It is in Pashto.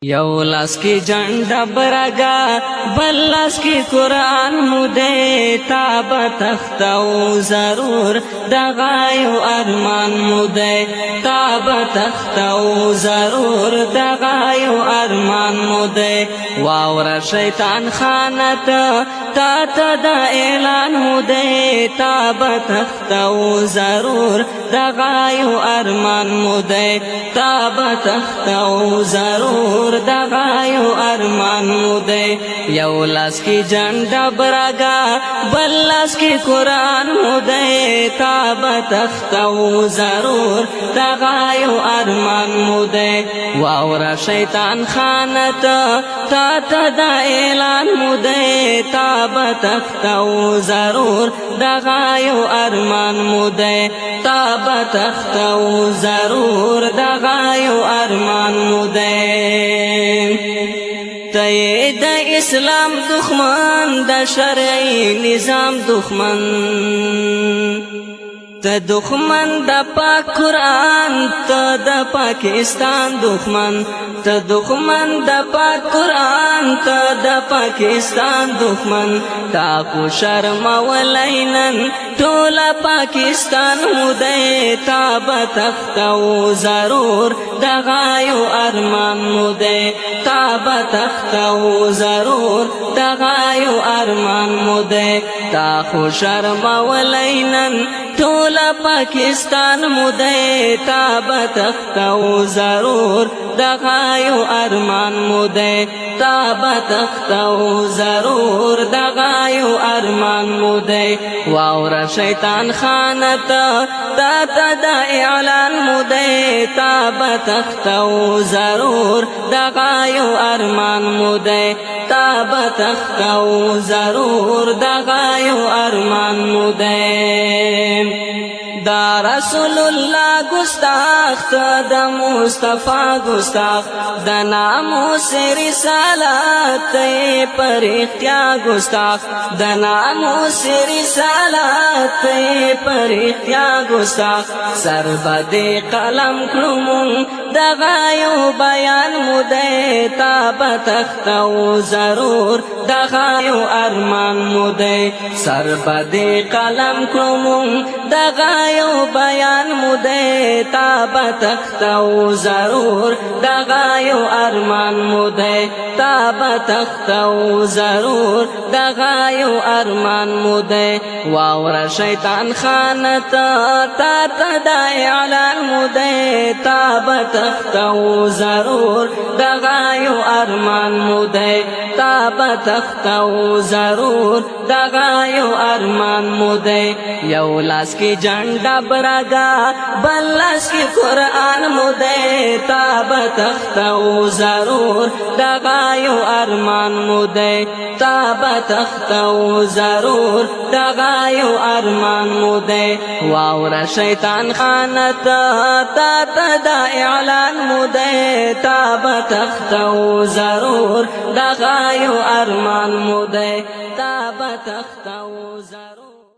یو لاس کی جنڈا برگا بل لاس کی قرآن مدے تاب تختو ضرور دغایو ارمان مدے تاب تختو ضرور دغایو ارمان مدے واور شیطان خانت تا دا اعلان مدے تاب تختو ضرور دغایو ارمان مدے تاب تختو ضرور دغایو ارمان مدے یو لاس کی جنڈا برگا بل لاس کی قرآن مدے تاب تختو ضرور دغایو ارمان مدے واورا شیطان خانت تا دا اعلان مدے تاب تختو ضرور دغایو ارمان مدے تاب تختو ضرور دغایو ارمان مدے تے دا اسلام دخمن دا شرعی نظام دخمن تا دخمن دا پاک قرآن تا دا پاکستان دخمن تا دخمن دا پاک قرآن تا دا پاکستان دخمن تا کو شرم ولینن ټولا پاکستان مدے تاب تختو ضرور دغایو ارمان مدے تاب تختو ضرور دغایو ارمان مدے تا خو شرم ولینن ټولا پاکستان مدے تاب تختو ضرور دغایو ارمان مدے تاب تختو ضرور دغایو ارمان مدے واورا شیطان خانت تا دا اعلان مدے تاب تختو ضرور دغایو ارمان مدے تاب تختو ضرور دغایو ارمان مدے دا رسول اللہ گستاخ دا مصطفیٰ گستاخ دا ناموس رسالت پر اختیار گستاخ دا ناموس رسالت پر اختیار گستاخ سر بدے قلم کرمون دغایو بیان مدے تاب تختو ضرور دغایو ارمان مدے سر بدے قلم کرمون دغایو بیان مدے تاب تختو ضرور دغایو ارمان مدے تاب تختو ضرور دغایو ارمان مدے واورا شیطان خانت تا دا اعلان مدے تاب تختو ضرور دغایو ارمان مدے تاب تختو ضرور دغایو ارمان مدے یو لاس کی جنڈا برگا بل لاس کی قرآن مدے تاب تختو ضرور دغایو ارمان مدے تاب تختو ضرور دغایو ارمان مدے واورا شیطان خانت تا دا اعلان مدے تاب تختو ضرور دغایو ارمان مدے تاب تختو ضرور